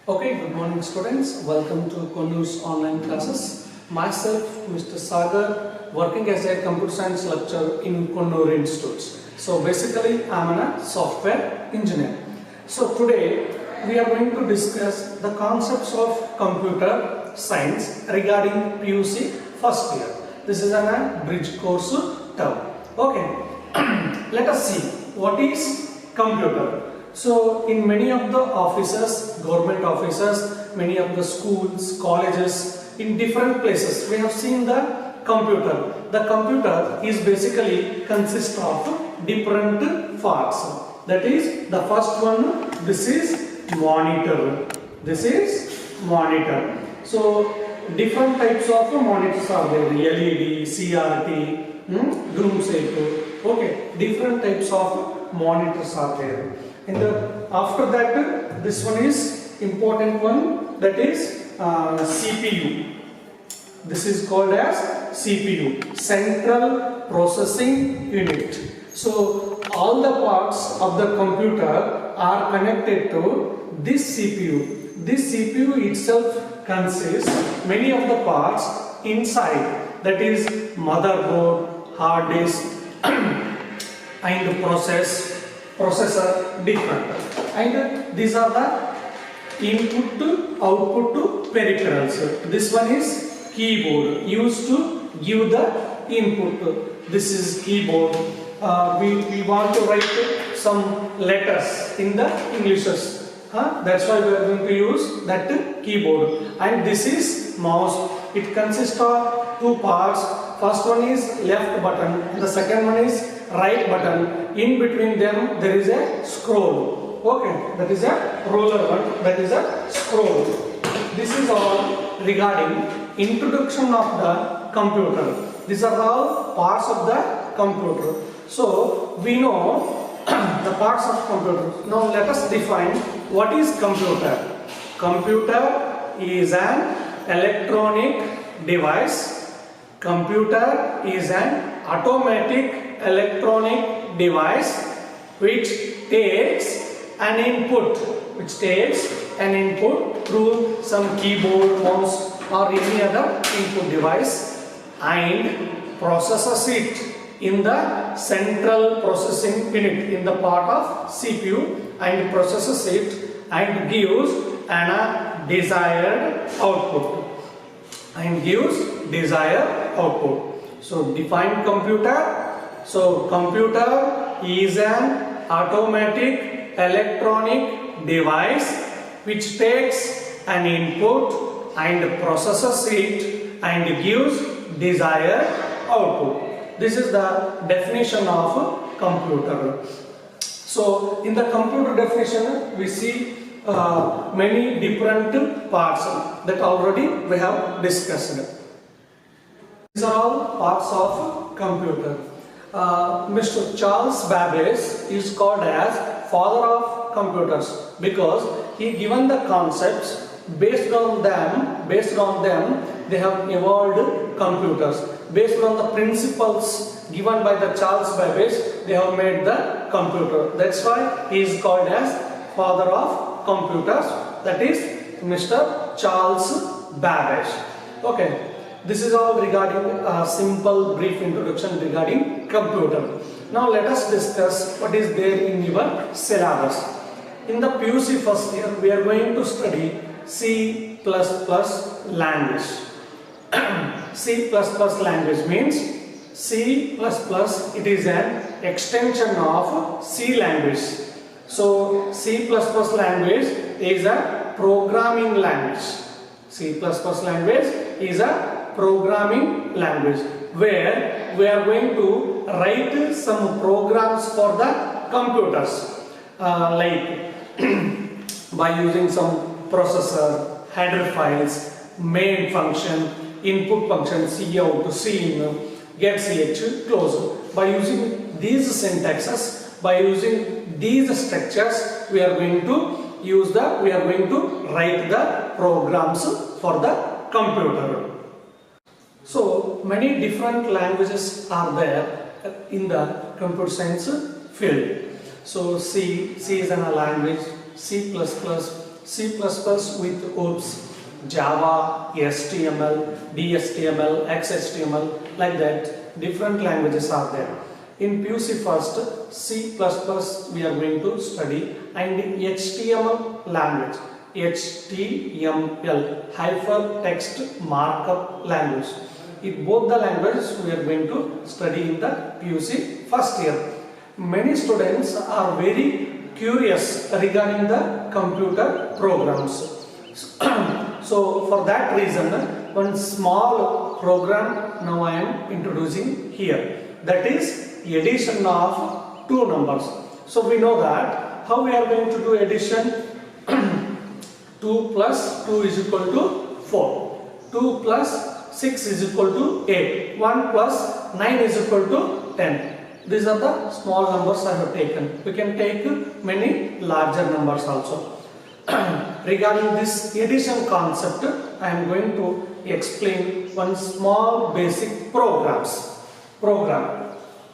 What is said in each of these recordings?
Okay, good morning students. Welcome to Konnur's online classes. Myself, Mr. Sagar, working as a computer science lecturer in Konnur Institutes. So basically, I am a software engineer. So today, we are going to discuss the concepts of computer science regarding PUC first year. This is a bridge course term. Okay, let us see what is computer. So in many of the offices, government offices, many of the schools, colleges, in different places, we have seen the computer. The computer is basically consists of different parts. That is, the first one, this is monitor. This is monitor. So different types of monitors are there. LED, CRT, Groom cycle. Okay, different types of monitors are there. And after that, this one is important one, that is CPU. This is called as CPU, Central Processing Unit. So all the parts of the computer are connected to this CPU. This CPU itself consists many of the parts inside, that is motherboard, hard disk and processor different, and these are the input to output to peripherals. This one is keyboard, used to give the input. This is keyboard. We want to write some letters in the Englishes. That's why we are going to use that keyboard. And this is mouse. It consists of two parts. First one is left button. The second one is right button. In between them there is a scroll. Okay, that is a roller one, that is a scroll. This is all regarding introduction of the computer. These are all parts of the computer. So we know the parts of computer. Now let us define what is computer. Computer is an electronic device. Computer is an automatic electronic device which takes an input through some keyboard, mouse or any other input device and processes it in the central processing unit in the part of CPU and processes it and gives a desired output So define computer. So computer is an automatic electronic device which takes an input and processes it and gives desired output. This is the definition of computer. So in the computer definition we see many different parts that already we have discussed. These are all parts of computer. Mr. Charles Babbage is called as father of computers because he given the concepts, based on them they have evolved computers. Based on the principles given by the Charles Babbage, they have made the computer. That's why he is called as father of computers, that is Mr. Charles Babbage. Okay. This is all regarding a simple brief introduction regarding computer. Now let us discuss what is there in your syllabus. In the PUC first year we are going to study C++ language. C++ language means C++ it is an extension of C language. So C++ language is a programming language. C++ language is a programming language where we are going to write some programs for the computers like by using some processor, header files, main function, input function, cout, cin, get, ch, close. By using these syntaxes, by using these structures, we are going to write the programs for the computer. So many different languages are there in the computer science field. So C is a language, C++, C++ with OOPs, Java, HTML, DHTML, XHTML, like that. Different languages are there. In PUC first, C++ we are going to study, and HTML language, HTML, hypertext markup language. In both the languages we are going to study in the PUC first year. Many students are very curious regarding the computer programs. So for that reason, one small program now I am introducing here. That is addition of two numbers. So we know that how we are going to do addition. 2 plus 2 is equal to 4. 2 plus 6 is equal to 8. 1 plus 9 is equal to 10. These are the small numbers I have taken. We can take many larger numbers also. Regarding this addition concept, I am going to explain one small basic program.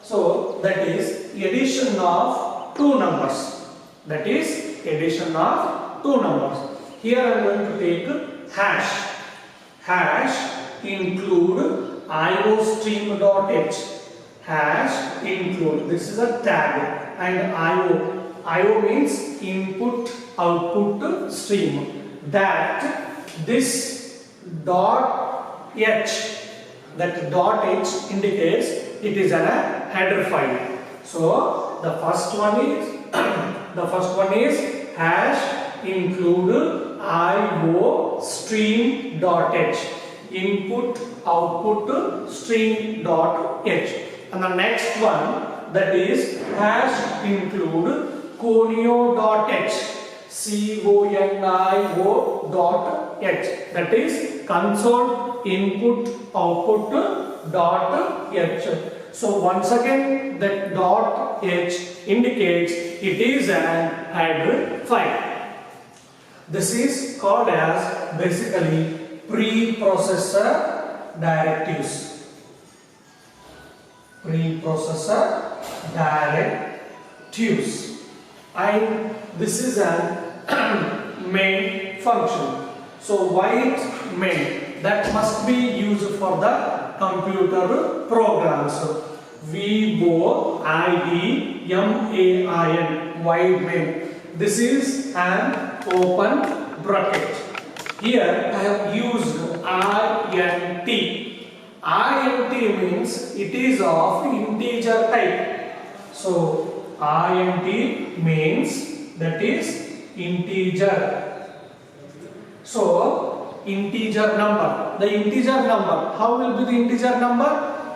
So that is addition of two numbers. That is addition of two numbers. Here I am going to take hash. Hash include iostream.h. Hash include, this is a tag, and IO means input output stream. That this dot h, that dot h indicates it is a header file. So the first one is hash include IO stream.h, input output stream.h. And the next one, that is hash include conio.h, conio.h, that is console input output dot h. So once again that dot h indicates it is an header file. This is called as basically preprocessor directives. Preprocessor directives, and this is a main function. So why it main? That must be used for the computer programs. VOIDMAIN, wide main. This is an open bracket. Here I have used INT. INT means it is of integer type. So INT means that is integer. So integer number. The integer number, how will be the integer number?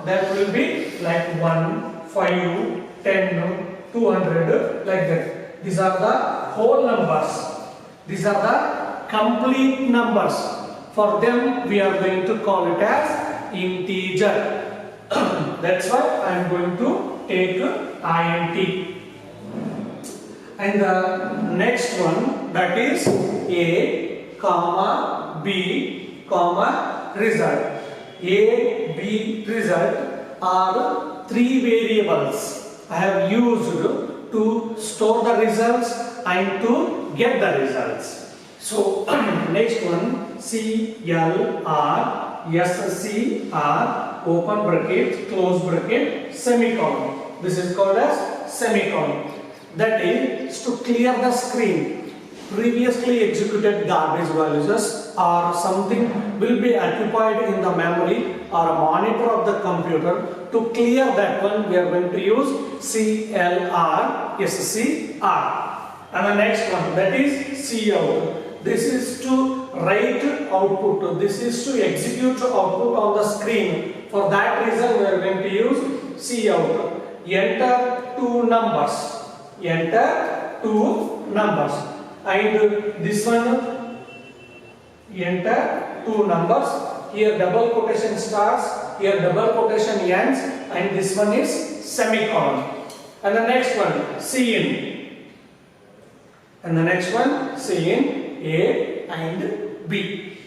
That will be like 1, 5, 10, 200, like that. These are the whole numbers. These are the complete numbers. For them we are going to call it as integer. That's why I am going to take INT. And the next one, that is A, comma, B, comma, result. A, B, result are three variables I have used to store the results and to get the results. So next one, CLR, SCR, open bracket, close bracket, semicolon. This is called as semicolon. That is to clear the screen. Previously executed garbage values or something will be occupied in the memory or a monitor of the computer. To clear that one, we are going to use CLR, SCR. And the next one, that is Cout. This is to write output. This is to execute output on the screen. For that reason, we are going to use Cout. Enter two numbers. Enter two numbers. And this one, enter two numbers. Here double quotation starts, here double quotation ends, and this one is semicolon. And the next one, Cin. And the next one, Cin, A and B.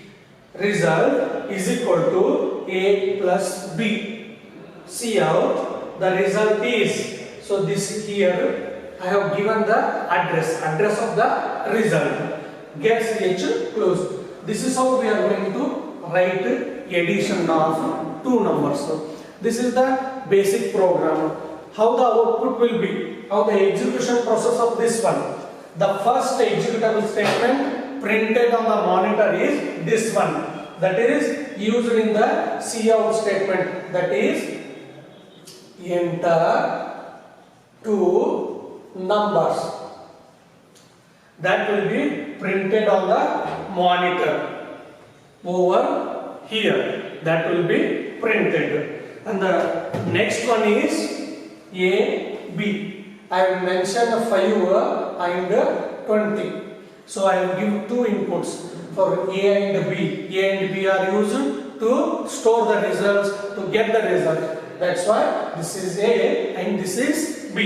Result is equal to A plus B. Cout, the result is, so this here I have given the address of the result. gets H closed. This is how we are going to write addition of two numbers. So this is the basic program. How the output will be, how the execution process of this one. The first executable statement printed on the monitor is this one. That is used in the cout statement. That is enter two numbers. That will be printed on the monitor over here. That will be printed. And the next one is A, B. I have mentioned 5 and 20. So I will give two inputs for A and B. A and B are used to store the results, to get the result. That's why this is A and this is B.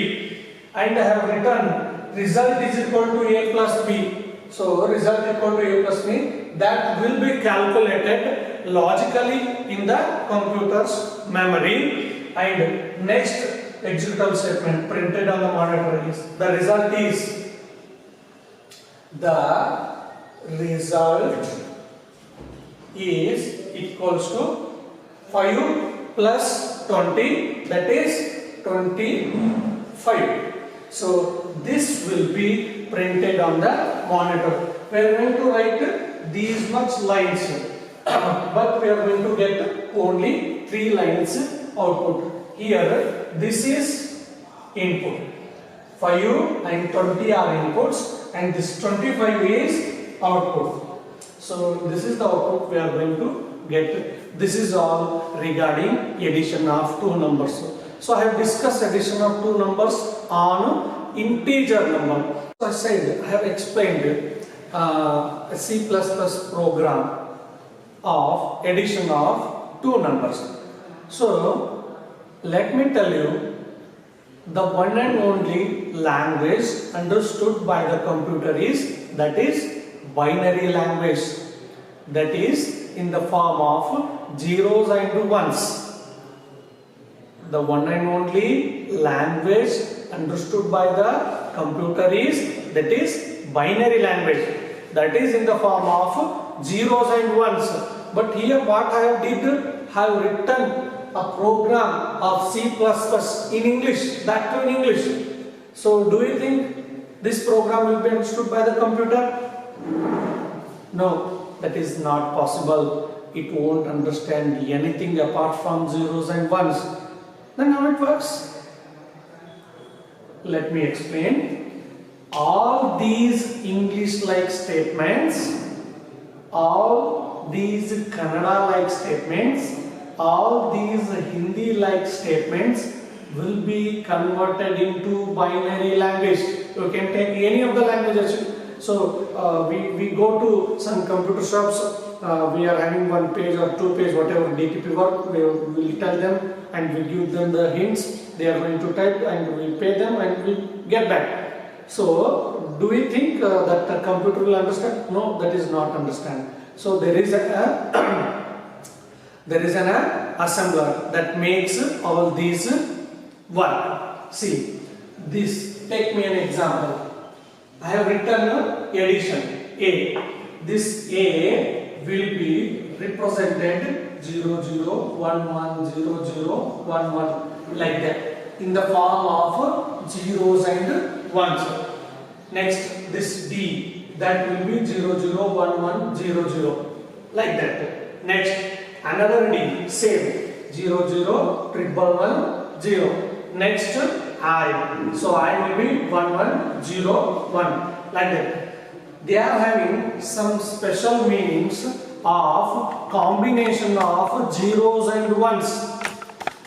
And I have written result is equal to A plus B. So result equal to A plus B, that will be calculated logically in the computer's memory. And next executable statement printed on the monitor is the result is equals to 5 plus 20, that is 25. So this will be printed on the monitor. We are going to write these much lines, but we are going to get only 3 lines output. Here this is input, 5 and 20 are inputs, and this 25 is output. So this is the output we are going to get. This is all regarding addition of two numbers. So I have discussed addition of two numbers on integer number. So I said, I have explained a C++ program of addition of two numbers. So let me tell you, the one and only language understood by the computer is, that is binary language, that is in the form of zeros and ones. The one and only language understood by the computer is, that is binary language, that is in the form of zeros and ones. But here what I have did, have written a program of C++ in English, that too in English. So do you think this program will be understood by the computer? No, that is not possible. It won't understand anything apart from zeros and ones. Then how it works? Let me explain. All these English-like statements, all these Kannada-like statements, all these Hindi-like statements will be converted into binary language. You can take any of the languages. So we go to some computer shops, we are having 1 page or 2 page, whatever DTP work, we will tell them and we give them the hints. They are going to type and we pay them and we get back. So do we think that the computer will understand? No, that is not understand. So there is there is an assembler that makes all these work. See, this, take me an example. I have written addition A. This A will be represented 0 0 1 1 0 0 1 1 like that in the form of zeros and ones. Next, this D, that will be 0 0 1 1 0 0 like that. Next, another D, same 0 0 triple 1 0. Next, I, so I will be 1 1 0 1 like that. They are having some special meanings of combination of zeros and ones.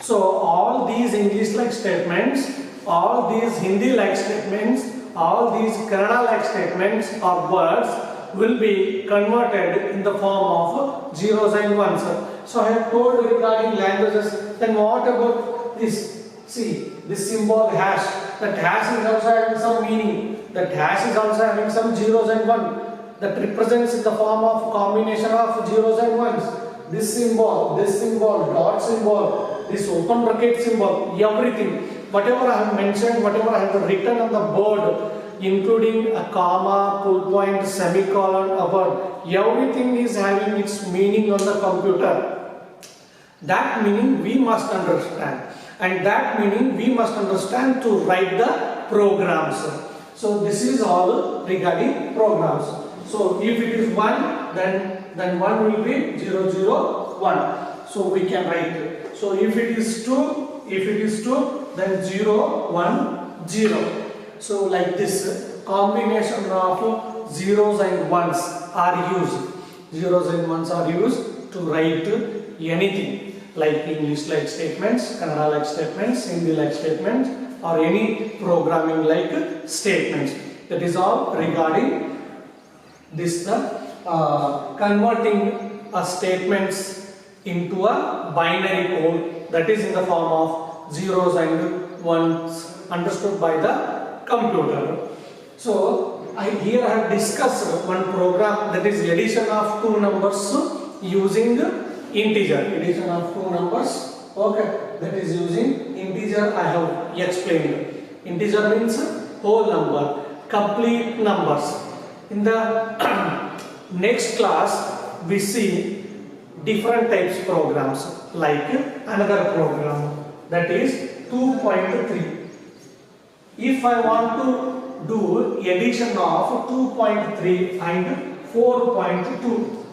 So all these English-like statements, all these Hindi-like statements, all these Kannada-like statements or words will be converted in the form of zeros and ones. So I have told regarding languages. Then what about this? See, this symbol hash. That hash is also having some meaning. That hash is also having some zeros and ones. That represents in the form of combination of zeros and ones. This symbol, dot symbol, this open bracket symbol, everything. whatever I have mentioned, whatever I have written on the board, including a comma, full point, semicolon, above, everything is having its meaning on the computer. That meaning we must understand, and that meaning we must understand to write the programs. So this is all regarding programs. So if it is 1, then 1 will be 0, 0, 1. So we can write it. So if it is 2, then 0, 1, 0. So like this, combination of zeros and ones are used. Zeros and ones are used to write anything, like English like statements, Kannada like statements, Hindi like statements, or any programming like statements. That is all regarding this converting statements into a binary code, that is in the form of zeros and ones, understood by the computer. So here I have discussed one program, that is addition of two numbers using integer. Addition of two numbers, okay, that is using integer. I have explained. Integer means whole number, complete numbers. In the next class we see different types programs, like another program, that is 2.3. If I want to do addition of 2.3 and 4.2,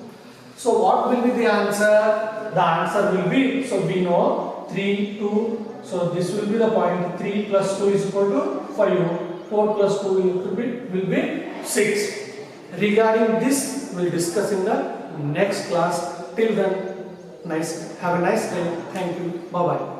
so what will be the answer? The answer will be, so we know 3, 2, so this will be the point. 3 plus 2 is equal to 5, 4 plus 2 will be 6. Regarding this, we will discuss in the next class. Till then, have a nice day. Thank you. Bye bye.